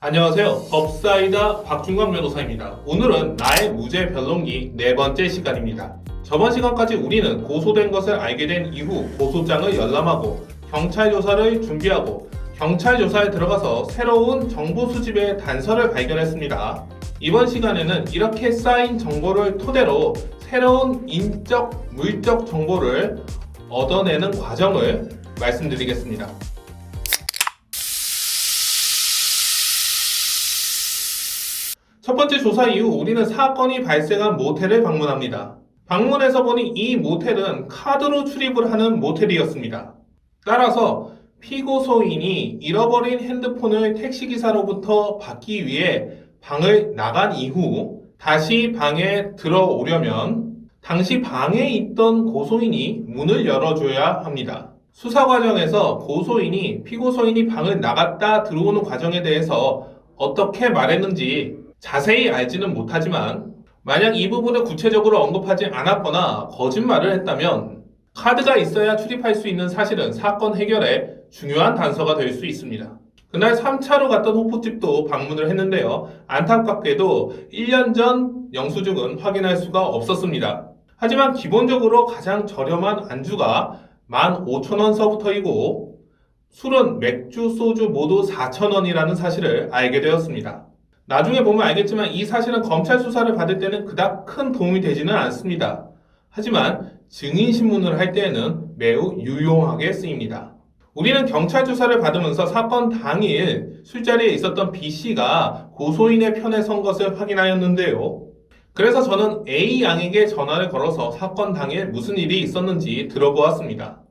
안녕하세요. 법사이다 박준광 변호사입니다. 오늘은 나의 무죄 변론기 네 번째 시간입니다. 저번 시간까지 우리는 고소된 것을 알게 된 이후 고소장을 열람하고 경찰 조사를 준비하고 경찰 조사에 들어가서 새로운 정보 수집의 단서를 발견했습니다. 이번 시간에는 이렇게 쌓인 정보를 토대로 새로운 인적, 물적 정보를 얻어내는 과정을 말씀드리겠습니다. 첫 번째 조사 이후 우리는 사건이 발생한 모텔을 방문합니다. 방문해서 보니 이 모텔은 카드로 출입을 하는 모텔이었습니다. 따라서 피고소인이 잃어버린 핸드폰을 택시기사로부터 받기 위해 방을 나간 이후 다시 방에 들어오려면 당시 방에 있던 고소인이 문을 열어줘야 합니다. 수사 과정에서 고소인이 피고소인이 방을 나갔다 들어오는 과정에 대해서 어떻게 말했는지 자세히 알지는 못하지만 만약 이 부분을 구체적으로 언급하지 않았거나 거짓말을 했다면 카드가 있어야 출입할 수 있는 사실은 사건 해결에 중요한 단서가 될 수 있습니다. 그날 3차로 갔던 호프집도 방문을 했는데요. 안타깝게도 1년 전 영수증은 확인할 수가 없었습니다. 하지만 기본적으로 가장 저렴한 안주가 15,000원서부터이고 술은 맥주, 소주 모두 4,000원이라는 사실을 알게 되었습니다. 나중에 보면 알겠지만 이 사실은 검찰 수사를 받을 때는 그닥 큰 도움이 되지는 않습니다. 하지만 증인신문을 할 때에는 매우 유용하게 쓰입니다. 우리는 경찰 조사를 받으면서 사건 당일 술자리에 있었던 B씨가 고소인의 편에 선 것을 확인하였는데요. 그래서 저는 A양에게 전화를 걸어서 사건 당일 무슨 일이 있었는지 들어보았습니다.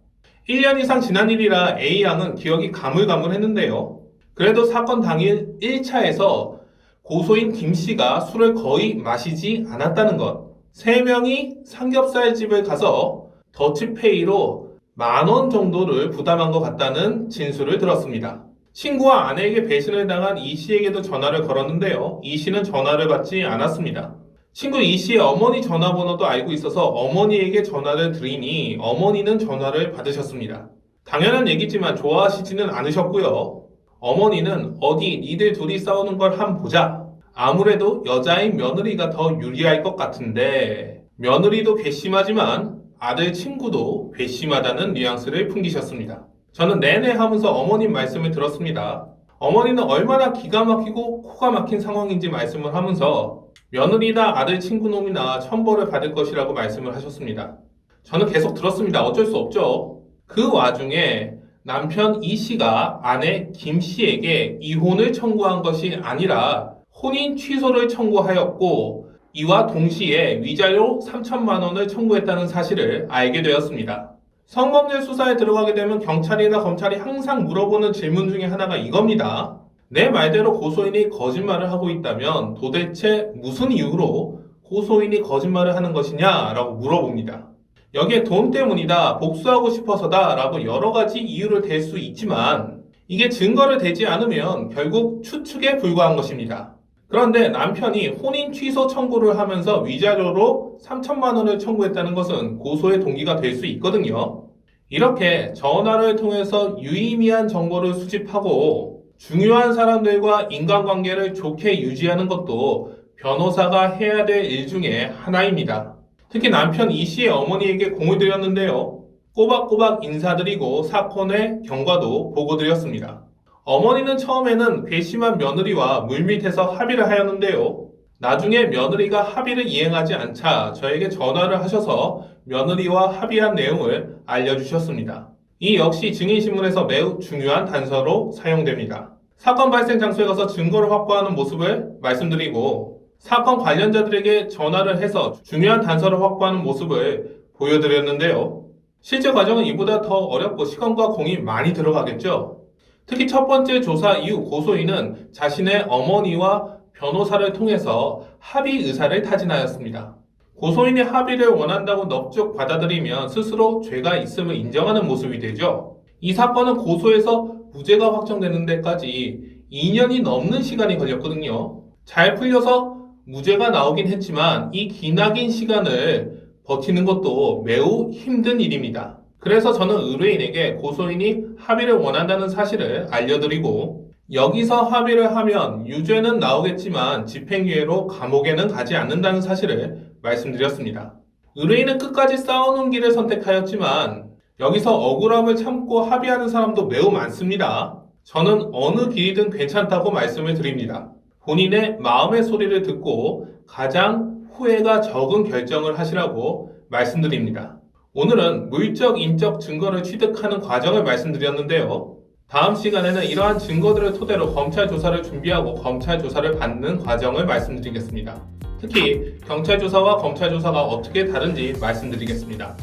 1년 이상 지난 일이라 A양은 기억이 가물가물했는데요. 그래도 사건 당일 1차에서 고소인 김씨가 술을 거의 마시지 않았다는 것, 3명이 삼겹살 집을 가서 더치페이로 10,000원 정도를 부담한 것 같다는 진술을 들었습니다. 친구와 아내에게 배신을 당한 E씨에게도 전화를 걸었는데요. E씨는 전화를 받지 않았습니다. 친구 E씨의 어머니 전화번호도 알고 있어서 어머니에게 전화를 드리니 어머니는 전화를 받으셨습니다. 당연한 얘기지만 좋아하시지는 않으셨고요. 어머니는 어디 니들 둘이 싸우는 걸 한번 보자. 아무래도 여자인 며느리가 더 유리할 것 같은데 며느리도 괘씸하지만 아들 친구도 괘씸하다는 뉘앙스를 풍기셨습니다. 저는 네네 하면서 어머님 말씀을 들었습니다. 어머니는 얼마나 기가 막히고 코가 막힌 상황인지 말씀을 하면서 며느리나 아들 친구놈이나 천벌을 받을 것이라고 말씀을 하셨습니다. 저는 계속 들었습니다. 어쩔 수 없죠. 그 와중에 남편 E씨가 아내 김씨에게 이혼을 청구한 것이 아니라 혼인 취소를 청구하였고 이와 동시에 위자료 3,000만 원을 청구했다는 사실을 알게 되었습니다. 성범죄 수사에 들어가게 되면 경찰이나 검찰이 항상 물어보는 질문 중에 하나가 이겁니다. 내 말대로 고소인이 거짓말을 하고 있다면 도대체 무슨 이유로 고소인이 거짓말을 하는 것이냐 라고 물어봅니다. 여기에 돈 때문이다, 복수하고 싶어서다 라고 여러 가지 이유를 댈 수 있지만 이게 증거를 대지 않으면 결국 추측에 불과한 것입니다. 그런데 남편이 혼인 취소 청구를 하면서 위자료로 3,000만 원을 청구했다는 것은 고소의 동기가 될 수 있거든요. 이렇게 전화를 통해서 유의미한 정보를 수집하고 중요한 사람들과 인간관계를 좋게 유지하는 것도 변호사가 해야 될 일 중에 하나입니다. 특히 남편 E씨의 어머니에게 공을 들였는데요. 꼬박꼬박 인사드리고 사건의 경과도 보고드렸습니다. 어머니는 처음에는 괘씸한 며느리와 물밑에서 합의를 하였는데요. 나중에 며느리가 합의를 이행하지 않자 저에게 전화를 하셔서 며느리와 합의한 내용을 알려주셨습니다. 이 역시 증인신문에서 매우 중요한 단서로 사용됩니다. 사건 발생 장소에 가서 증거를 확보하는 모습을 말씀드리고 사건 관련자들에게 전화를 해서 중요한 단서를 확보하는 모습을 보여드렸는데요. 실제 과정은 이보다 더 어렵고 시간과 공이 많이 들어가겠죠. 특히 첫 번째 조사 이후 고소인은 자신의 어머니와 변호사를 통해서 합의 의사를 타진하였습니다. 고소인이 합의를 원한다고 넙죽 받아들이면 스스로 죄가 있음을 인정하는 모습이 되죠. 이 사건은 고소해서 무죄가 확정되는 데까지 2년이 넘는 시간이 걸렸거든요. 잘 풀려서 무죄가 나오긴 했지만 이 기나긴 시간을 버티는 것도 매우 힘든 일입니다. 그래서 저는 의뢰인에게 고소인이 합의를 원한다는 사실을 알려드리고 여기서 합의를 하면 유죄는 나오겠지만 집행유예로 감옥에는 가지 않는다는 사실을 말씀드렸습니다. 의뢰인은 끝까지 싸우는 길을 선택하였지만 여기서 억울함을 참고 합의하는 사람도 매우 많습니다. 저는 어느 길이든 괜찮다고 말씀을 드립니다. 본인의 마음의 소리를 듣고 가장 후회가 적은 결정을 하시라고 말씀드립니다. 오늘은 물적, 인적 증거를 취득하는 과정을 말씀드렸는데요. 다음 시간에는 이러한 증거들을 토대로 검찰 조사를 준비하고 검찰 조사를 받는 과정을 말씀드리겠습니다. 특히 경찰 조사와 검찰 조사가 어떻게 다른지 말씀드리겠습니다.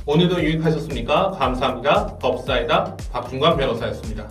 오늘도 유익하셨습니까? 감사합니다. 법사이다 박중관 변호사였습니다.